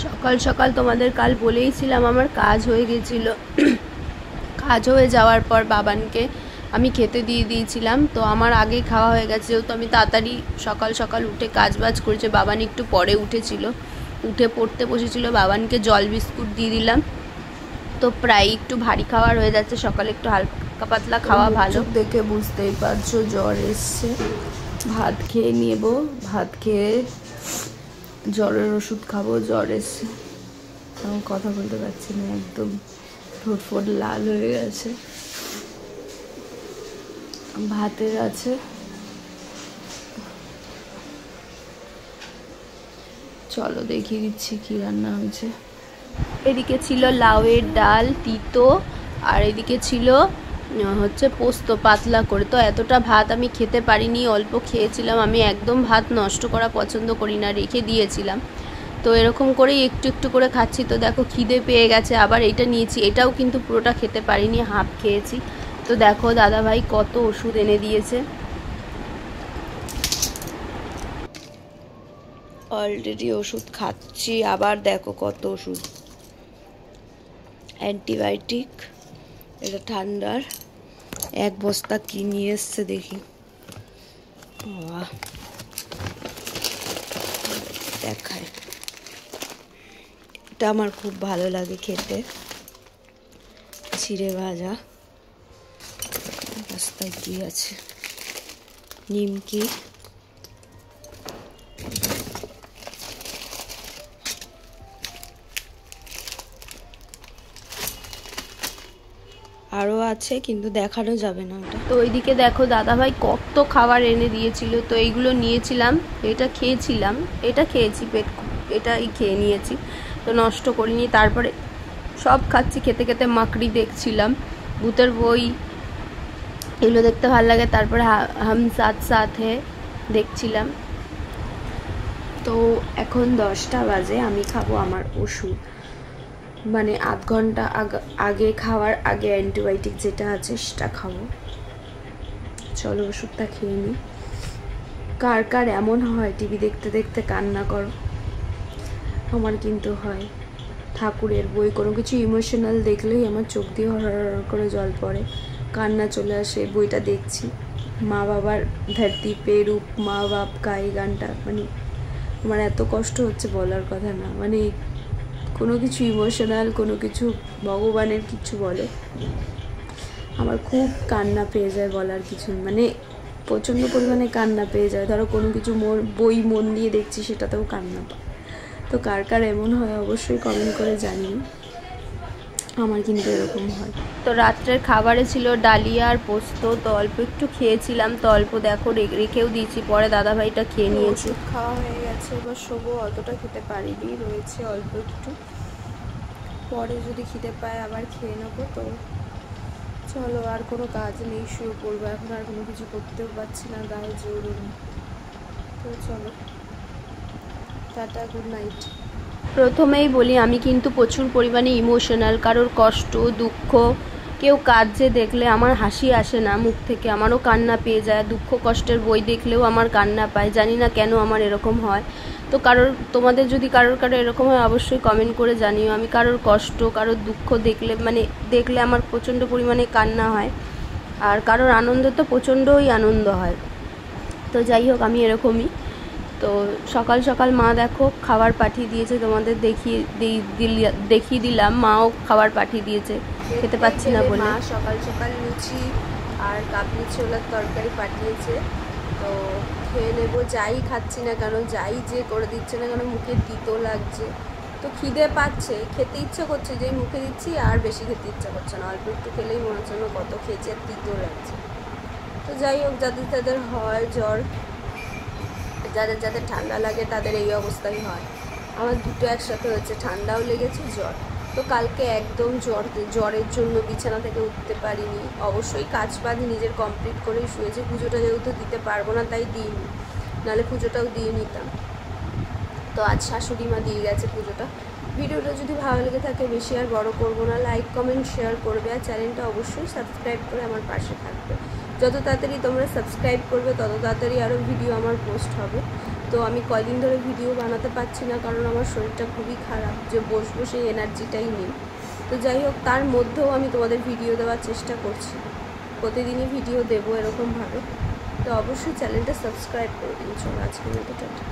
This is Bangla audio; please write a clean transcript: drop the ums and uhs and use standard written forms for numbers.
সকাল সকাল তোমাদের কাল বলেইছিলাম আমার কাজ হয়ে গেছিলো। কাজ হয়ে যাওয়ার পর বাবানকে আমি খেতে দিয়ে দিয়েছিলাম। তো আমার আগে খাওয়া হয়ে গেছে, যেহেতু আমি তাড়াতাড়ি সকাল সকাল উঠে কাজ বাজ করেছে। বাবান একটু পরে উঠেছিল, উঠে পড়তে বসেছিল। বাবানকে জল বিস্কুট দিয়ে দিলাম। তো প্রায় একটু ভারী খাবার হয়ে যাচ্ছে, সকালে একটু হালকা পাতলা খাওয়া ভালো। দেখে বুঝতেই পারছো জ্বর এসছে। ভাত খেয়ে নেব, ভাত খেয়ে জ্বরের ওষুধ খাবো। জ্বর এসছে, আমি কথা বলতে পারছি না, একদম ঠোঁট ফোট লাল হয়ে গেছে। ভাতের আছে, চলো দেখিয়ে দিচ্ছি কি রান্না হয়েছে। এদিকে ছিল লাউয়ের ডাল তিতো, আর এদিকে ছিল হচ্ছে পোস্ত পাতলা করে। তো এতটা ভাত আমি খেতে পারিনি, অল্প খেয়েছিলাম। আমি একদম ভাত নষ্ট করা পছন্দ করি না, রেখে দিয়েছিলাম। তো এরকম করেই একটু একটু করে খাচ্ছি। তো দেখো খিদে পেয়ে গেছে, আবার এটা নিয়েছি। এটাও কিন্তু পুরোটা খেতে পারিনি, হাফ খেয়েছি। তো দেখো দাদাভাই কত ওষুধ এনে দিয়েছে। অলরেডি ওষুধ খাচ্ছি, আবার দেখো কত ওষুধ। অ্যান্টিবায়োটিক, এটা ঠান্ডার। এক বস্তা কি নিয়ে এসছে দেখি। দেখায়, এটা আমার খুব ভালো লাগে খেতে, চিড়ে ভাজা। বস্তায় কি আছে, নিমকি, আরও আছে কিন্তু দেখানো যাবে না ওটা। তো ওইদিকে দেখো দাদাভাই কত খাবার এনে দিয়েছিল। তো এইগুলো নিয়েছিলাম, এটা খেয়েছিলাম, এটা খেয়েছি, এটাই খেয়ে নিয়েছি, তো নষ্ট করিনি। তারপরে সব খাচ্ছি, খেতে খেতে মাকড়ি দেখছিলাম, ভূতের বই, এগুলো দেখতে ভালো লাগে। তারপরে হাম সাথ সাথ হে দেখছিলাম। তো এখন 10টা বাজে, আমি খাবো আমার ওষুধ, মানে আধ ঘন্টা আগে খাওয়ার আগে অ্যান্টিবায়োটিক যেটা আছে সেটা খাবো। চলো ওষুধটা খেয়ে নিই। কার কার এমন হয় টিভি দেখতে দেখতে কান্না করো? আমার কিন্তু হয়। ঠাকুরের বই, কোনো কিছু ইমোশনাল দেখলেই আমার চোখ দিয়ে হর করে জল পড়ে, কান্না চলে আসে। বইটা দেখছি, মা বাবার ধরতি পে রূপ মা বাপ কা, এই গানটা মানে আমার এত কষ্ট হচ্ছে বলার কথা না। মানে কোনো কিছু ইমোশনাল, কোনো কিছু ভগবানের কিছু বলে, আমার খুব কান্না পেয়ে যায়, বলার কিছু মানে প্রচণ্ড পরিমাণে কান্না পেয়ে যায়। ধরো কোনো কিছু বই মন দিয়ে দেখছি, সেটাতেও কান্না পায়। তো কার কার এমন হয় অবশ্যই কমেন্ট করে জানিও, আমার কিন্তু এরকম হয়। তো রাত্রের খাবারে ছিল ডালিয়া আর পোস্ত, তো অল্প একটু খেয়েছিলাম। তো অল্প দেখো রেখেও দিয়েছি, পরে দাদাভাইটা খেয়ে নিয়েছি। খাওয়া হয়ে গেছে, এবার শোবো। অতটা খেতে পারিনি, রয়েছে অল্প একটু, পরে যদি খিদে পায় আবার খেয়ে নেবো। তো চলো, আর কোনো কাজ নেই, শুরু করবো। এখন আর কোনো কিছু করতেও পারছি না, গায়ে জোর নেই। তো চলো, টাটা, গুড নাইট। প্রথমেই বলি, আমি কিন্তু প্রচুর পরিমাণে ইমোশনাল। কারোর কষ্ট দুঃখ, কেউ কাঁদছে দেখলে আমার হাসি আসে না মুখ থেকে, আমারও কান্না পেয়ে যায়। দুঃখ কষ্টের বই দেখলেও আমার কান্না পায়, জানি না কেন আমার এরকম হয়। তো তোমাদের যদি কারোর এরকম হয় অবশ্যই কমেন্ট করে জানিও। আমি কারোর কষ্ট, কারোর দুঃখ দেখলে আমার প্রচণ্ড পরিমাণে কান্না হয়, আর কারোর আনন্দ তো প্রচণ্ডই আনন্দ হয়। তো যাই হোক, আমি এরকমই। তো সকাল সকাল মা দেখো খাবার পাঠিয়ে দিয়েছে, তোমাদের দেখিয়ে দিলাম। মাও খাবার পাঠিয়ে দিয়েছে, খেতে পাচ্ছি না বলে। মা সকাল সকাল লুচি আর কাবলি ছোলার তরকারি পাঠিয়েছে, তো খেয়ে নেবো। যাই খাচ্ছি না কেন, যাই যে করে দিচ্ছে না কেন, মুখে তিতো লাগছে। তো খিদে পাচ্ছে, খেতে ইচ্ছা করছে, যেই মুখে দিচ্ছি আর বেশি খেতে ইচ্ছা করছে না। অল্প একটু খেলেই মনে হচ্ছে না কত খেয়েছি, আর তিতো লাগছে। তো যাই হোক, যাদের হয় জ্বর, যাদের ঠান্ডা লাগে তাদের এই অবস্থাই হয়। আমার দুটো একসাথে হচ্ছে, ঠান্ডাও লেগেছে, জ্বর। তো কালকে একদম জ্বরের জন্য বিছানা থেকে উঠতে পারিনি। অবশ্যই কাজ বাজ নিজের কমপ্লিট করেই শুয়েছি। পুজোটা যেহেতু দিতে পারবো না তাই দিইনি, নাহলে পুজোটাও দিয়ে নিতাম। তো আজ শাশুড়ি মা দিয়ে গেছে পুজোটা। ভিডিওটা যদি ভালো লেগে থাকে, বেশি আর বড় করবো না, লাইক কমেন্ট শেয়ার করবে, আর চ্যানেলটা অবশ্যই সাবস্ক্রাইব করে আমার পাশে থাকবে। যত তাড়াতাড়ি তোমরা সাবস্ক্রাইব করবে তত তাড়াতাড়ি আরও ভিডিও আমার পোস্ট হবে। তো আমি কয়দিন ধরে ভিডিও বানাতে পারছি না, কারণ আমার শরীরটা খুবই খারাপ, যে বসবো সেই এনার্জিটাই নেই। তো যাই হোক, তার মধ্যেও আমি তোমাদের ভিডিও দেওয়ার চেষ্টা করছি, প্রতিদিনই ভিডিও দেবো এরকমভাবে। তো অবশ্যই চ্যানেলটা সাবস্ক্রাইব করে দিন। চলো আজকের মতো টাটা।